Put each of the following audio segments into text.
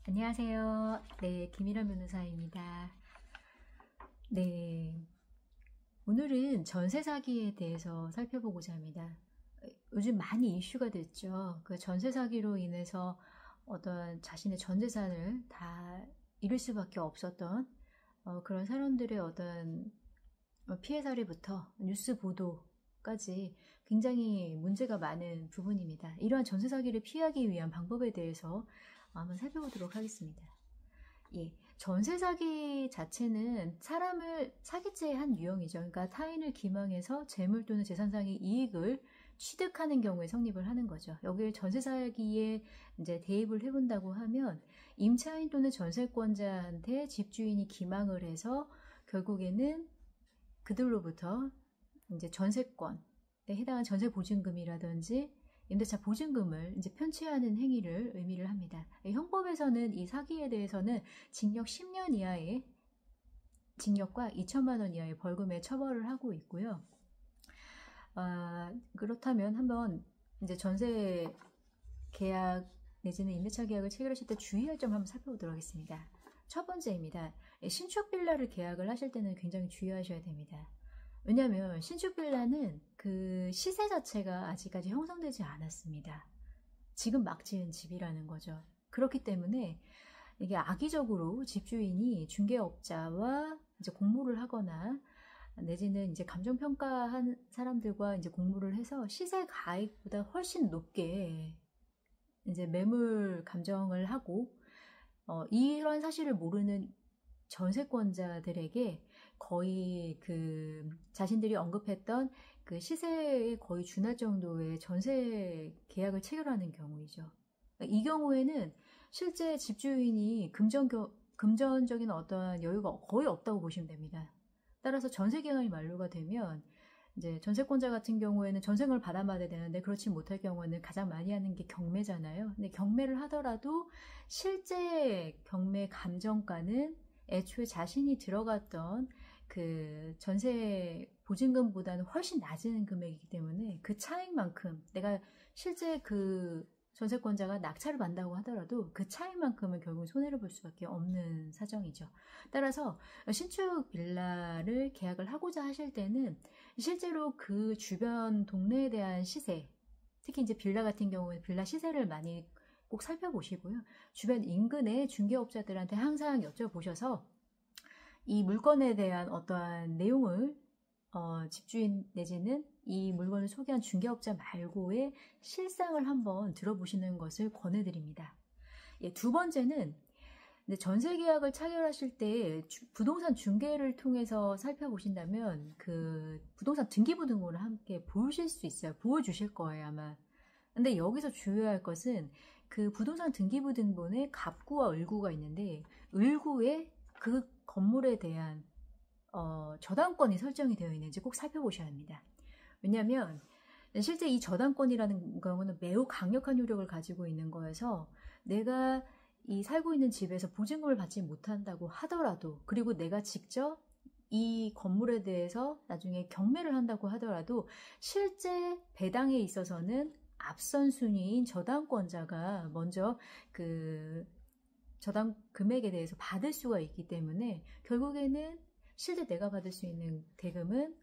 안녕하세요. 네, 김일환 변호사입니다. 네, 오늘은 전세 사기에 대해서 살펴보고자 합니다. 요즘 많이 이슈가 됐죠. 그 전세 사기로 인해서 어떤 자신의 전 재산을 다 잃을 수밖에 없었던 그런 사람들의 어떤 피해 사례부터 뉴스 보도까지 굉장히 문제가 많은 부분입니다. 이러한 전세 사기를 피하기 위한 방법에 대해서 한번 살펴보도록 하겠습니다. 예, 전세 사기 자체는 사람을 사기죄의 한 유형이죠. 그러니까 타인을 기망해서 재물 또는 재산상의 이익을 취득하는 경우에 성립을 하는 거죠. 여기에 전세 사기에 이제 대입을 해본다고 하면 임차인 또는 전세권자한테 집주인이 기망을 해서 결국에는 그들로부터 이제 전세권에 해당한 전세 보증금이라든지 임대차 보증금을 이제 편취하는 행위를 의미를 합니다. 형법에서는 이 사기에 대해서는 징역 10년 이하의 징역과 2천만 원 이하의 벌금에 처벌을 하고 있고요. 그렇다면 한번 이제 전세 계약 내지는 임대차 계약을 체결하실 때 주의할 점 한번 살펴보도록 하겠습니다. 첫 번째입니다. 신축 빌라를 계약을 하실 때는 굉장히 주의하셔야 됩니다. 왜냐하면 신축 빌라는 그 시세 자체가 아직까지 형성되지 않았습니다. 지금 막 지은 집이라는 거죠. 그렇기 때문에 이게 악의적으로 집주인이 중개업자와 이제 공모를 하거나 내지는 이제 감정평가한 사람들과 이제 공모를 해서 시세 가액보다 훨씬 높게 이제 매물 감정을 하고 이런 사실을 모르는 전세권자들에게 거의 그 자신들이 언급했던 그 시세에 거의 준할 정도의 전세 계약을 체결하는 경우이죠. 이 경우에는 실제 집주인이 금전적인 어떠한 여유가 거의 없다고 보시면 됩니다. 따라서 전세 계약이 만료가 되면 이제 전세권자 같은 경우에는 전세금을 받아봐야 되는데 그렇지 못할 경우에는 가장 많이 하는 게 경매잖아요. 근데 경매를 하더라도 실제 경매 감정가는 애초에 자신이 들어갔던 그 전세 보증금보다는 훨씬 낮은 금액이기 때문에 그 차익만큼 내가 실제 그 전세권자가 낙찰을 받는다고 하더라도 그 차익만큼은 결국 손해를 볼 수밖에 없는 사정이죠. 따라서 신축 빌라를 계약을 하고자 하실 때는 실제로 그 주변 동네에 대한 시세, 특히 이제 빌라 같은 경우에 빌라 시세를 많이 꼭 살펴보시고요. 주변 인근의 중개업자들한테 항상 여쭤보셔서 이 물건에 대한 어떠한 내용을 집주인 내지는 이 물건을 소개한 중개업자 말고의 실상을 한번 들어보시는 것을 권해드립니다. 예, 두 번째는 전세 계약을 체결하실 때 부동산 중개를 통해서 살펴보신다면 그 부동산 등기부등본을 함께 보실 수 있어요. 보여주실 거예요, 아마. 근데 여기서 주의할 것은 그 부동산 등기부등본에 갑구와 을구가 있는데 을구에 그 건물에 대한 저당권이 설정이 되어 있는지 꼭 살펴보셔야 합니다. 왜냐하면 실제 이 저당권이라는 경우는 매우 강력한 효력을 가지고 있는 거여서 내가 이 살고 있는 집에서 보증금을 받지 못한다고 하더라도 그리고 내가 직접 이 건물에 대해서 나중에 경매를 한다고 하더라도 실제 배당에 있어서는 앞선 순위인 저당권자가 먼저 그 저당 금액에 대해서 받을 수가 있기 때문에 결국에는 실제 내가 받을 수 있는 대금은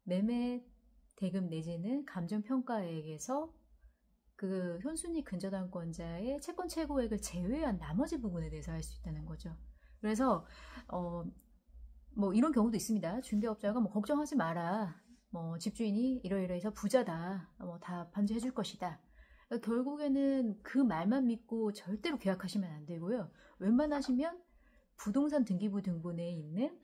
매매 대금 내지는 감정평가액에서 그 현순위 근저당권자의 채권 최고액을 제외한 나머지 부분에 대해서 할 수 있다는 거죠. 그래서 뭐 이런 경우도 있습니다. 중개업자가 뭐 걱정하지 마라. 뭐 집주인이 이러이러해서 부자다. 뭐 다 반지해 줄 것이다. 그러니까 결국에는 그 말만 믿고 절대로 계약하시면 안 되고요. 웬만하시면 부동산 등기부등본에 있는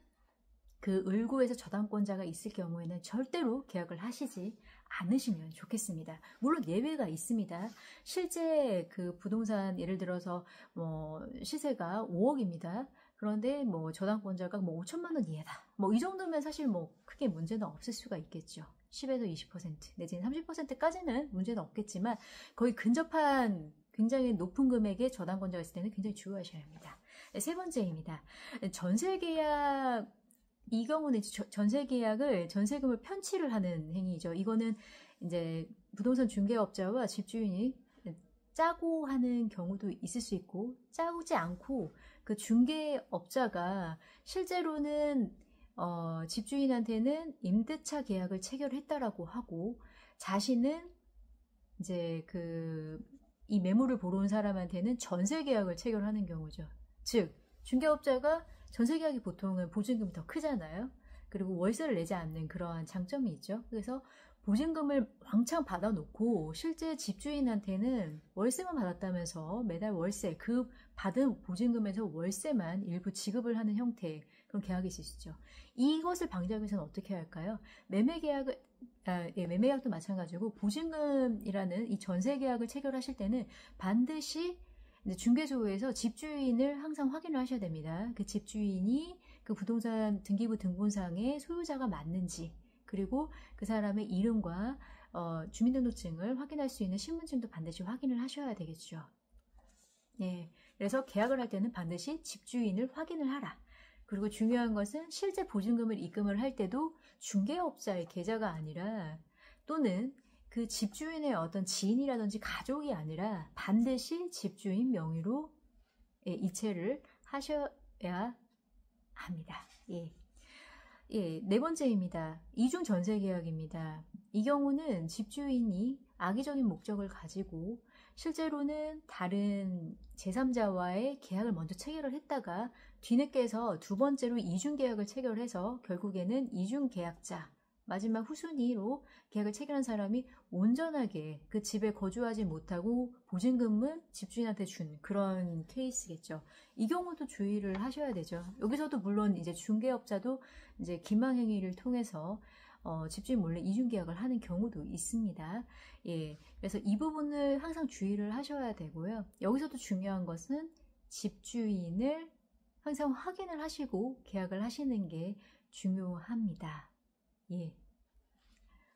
그 을구에서 저당권자가 있을 경우에는 절대로 계약을 하시지 않으시면 좋겠습니다. 물론 예외가 있습니다. 실제 그 부동산 예를 들어서 뭐 시세가 5억입니다. 그런데 뭐 저당권자가 뭐 5천만 원 이하다. 뭐 이 정도면 사실 뭐 크게 문제는 없을 수가 있겠죠. 10에서 20% 내지는 30%까지는 문제는 없겠지만 거의 근접한 굉장히 높은 금액의 저당권자가 있을 때는 굉장히 주의하셔야 합니다. 세 번째입니다. 전세계약 이 경우는 전세계약을 전세금을 편취를 하는 행위죠. 이거는 이제 부동산 중개업자와 집주인이 짜고 하는 경우도 있을 수 있고 짜지 않고 그 중개업자가 실제로는 집주인한테는 임대차 계약을 체결했다라고 하고 자신은 이제 이 매물을 보러 온 사람한테는 전세 계약을 체결하는 경우죠. 즉 중개업자가 전세 계약이 보통은 보증금이 더 크잖아요. 그리고 월세를 내지 않는 그러한 장점이 있죠. 그래서 보증금을 왕창 받아놓고 실제 집주인한테는 월세만 받았다면서 매달 월세, 그 받은 보증금에서 월세만 일부 지급을 하는 형태의 그런 계약이 있을 수 있죠. 이것을 방지하기 위해서는 어떻게 할까요? 매매계약도 마찬가지고 보증금이라는 이 전세 계약을 체결하실 때는 반드시 중개소에서 집주인을 항상 확인을 하셔야 됩니다. 그 집주인이 그 부동산 등기부 등본상의 소유자가 맞는지, 그리고 그 사람의 이름과 주민등록증을 확인할 수 있는 신분증도 반드시 확인을 하셔야 되겠죠. 예, 그래서 계약을 할 때는 반드시 집주인을 확인을 하라. 그리고 중요한 것은 실제 보증금을 입금을 할 때도 중개업자의 계좌가 아니라 또는 그 집주인의 어떤 지인이라든지 가족이 아니라 반드시 집주인 명의로 이체를 하셔야 합니다. 예. 예, 네 번째입니다. 이중 전세 계약입니다. 이 경우는 집주인이 악의적인 목적을 가지고 실제로는 다른 제3자와의 계약을 먼저 체결을 했다가 뒤늦게서 두 번째로 이중 계약을 체결해서 결국에는 이중 계약자, 마지막 후순위로 계약을 체결한 사람이 온전하게 그 집에 거주하지 못하고 보증금은 집주인한테 준 그런 케이스겠죠. 이 경우도 주의를 하셔야 되죠. 여기서도 물론 이제 중개업자도 이제 기망행위를 통해서 집주인 몰래 이중 계약을 하는 경우도 있습니다. 예, 그래서 이 부분을 항상 주의를 하셔야 되고요. 여기서도 중요한 것은 집주인을 항상 확인을 하시고 계약을 하시는 게 중요합니다. 예.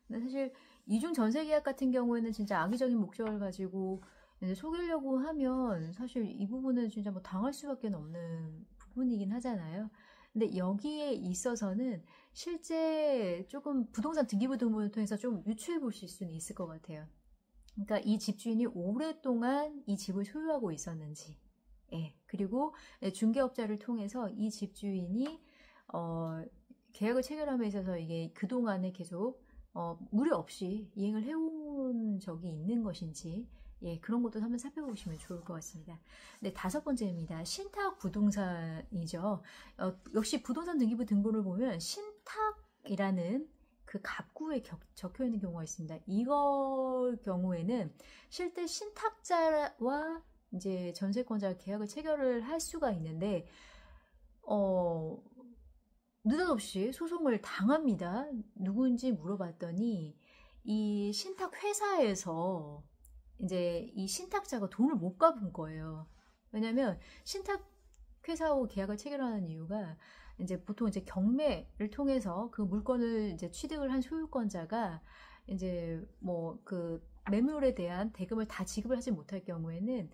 사실 이중 전세 계약 같은 경우에는 진짜 악의적인 목적을 가지고 이제 속이려고 하면 사실 이 부분은 진짜 뭐 당할 수밖에 없는 부분이긴 하잖아요. 근데 여기에 있어서는 실제 조금 부동산 등기부 등본을 통해서 좀 유추해 보실 수는 있을 것 같아요. 그러니까 이 집주인이 오랫동안 이 집을 소유하고 있었는지, 예. 그리고 중개업자를 통해서 이 집주인이 계약을 체결함에 있어서 이게 그동안에 계속 무리 없이 이행을 해온 적이 있는 것인지, 예, 그런 것도 한번 살펴보시면 좋을 것 같습니다. 네, 다섯 번째입니다. 신탁 부동산이죠. 역시 부동산 등기부 등본을 보면 신탁이라는 그 갑구에 적혀 있는 경우가 있습니다. 이거 경우에는 실제 신탁자와 이제 전세권자가 계약을 체결을 할 수가 있는데, 느닷없이 소송을 당합니다. 누구인지 물어봤더니 이 신탁 회사에서 이제 이 신탁자가 돈을 못 갚은 거예요. 왜냐면 신탁 회사하고 계약을 체결하는 이유가 이제 보통 이제 경매를 통해서 그 물건을 이제 취득을 한 소유권자가 이제 뭐 그 매물에 대한 대금을 다 지급을 하지 못할 경우에는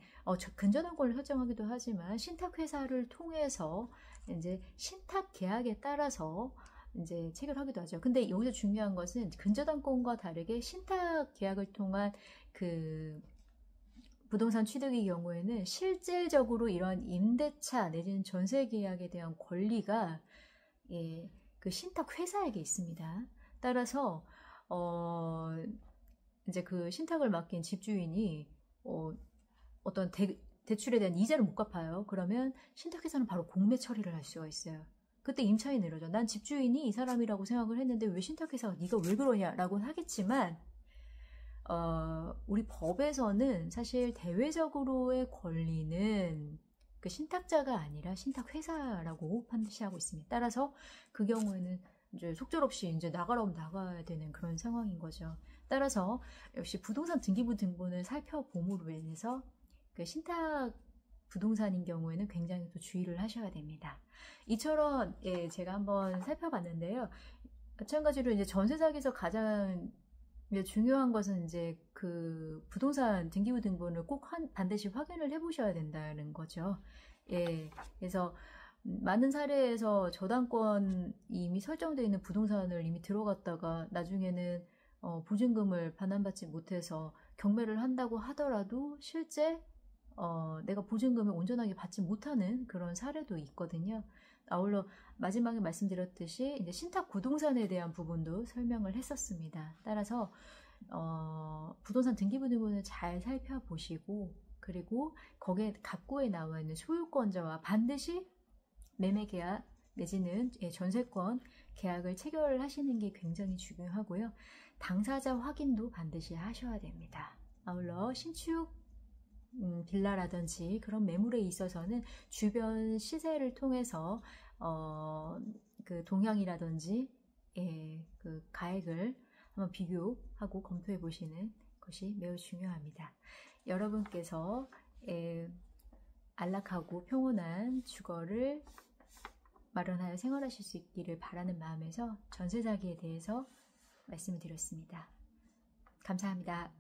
근저당권을 설정하기도 하지만 신탁 회사를 통해서 이제 신탁 계약에 따라서 이제 체결하기도 하죠. 근데 여기서 중요한 것은 근저당권과 다르게 신탁 계약을 통한 그 부동산 취득의 경우에는 실질적으로 이런 임대차 내지는 전세 계약에 대한 권리가 그 신탁 회사에게 있습니다. 따라서 이제 그 신탁을 맡긴 집주인이 어떤 대출에 대한 이자를 못 갚아요. 그러면 신탁회사는 바로 공매 처리를 할 수가 있어요. 그때 임차인이 이러죠. 난 집주인이 이 사람이라고 생각을 했는데 왜 신탁회사가 네가 왜 그러냐라고 하겠지만 우리 법에서는 사실 대외적으로의 권리는 그 신탁자가 아니라 신탁회사라고 판시하고 있습니다. 따라서 그 경우에는 이제 속절없이 이제 나가라면 나가야 되는 그런 상황인 거죠. 따라서 역시 부동산 등기부 등본을 살펴봄으로 인해서 그 신탁 부동산인 경우에는 굉장히 또 주의를 하셔야 됩니다. 이처럼 제가 한번 살펴봤는데요. 마찬가지로 이제 전세 사기에서 가장 중요한 것은 이제 그 부동산 등기부 등본을 꼭 반드시 확인을 해보셔야 된다는 거죠. 예, 그래서 많은 사례에서 저당권 이미 설정되어 있는 부동산을 이미 들어갔다가 나중에는 보증금을 반환받지 못해서 경매를 한다고 하더라도 실제 내가 보증금을 온전하게 받지 못하는 그런 사례도 있거든요. 아울러 마지막에 말씀드렸듯이 이제 신탁 부동산에 대한 부분도 설명을 했었습니다. 따라서 부동산 등기부등본을 잘 살펴보시고, 그리고 거기에 갑구에 나와 있는 소유권자와 반드시 매매계약 내지는 전세권 계약을 체결하시는 게 굉장히 중요하고요. 당사자 확인도 반드시 하셔야 됩니다. 아울러 신축 빌라라든지 그런 매물에 있어서는 주변 시세를 통해서 그 동향이라든지 그 가액을 한번 비교하고 검토해 보시는 것이 매우 중요합니다. 여러분께서 안락하고 평온한 주거를 마련하여 생활하실 수 있기를 바라는 마음에서 전세 사기에 대해서 말씀을 드렸습니다. 감사합니다.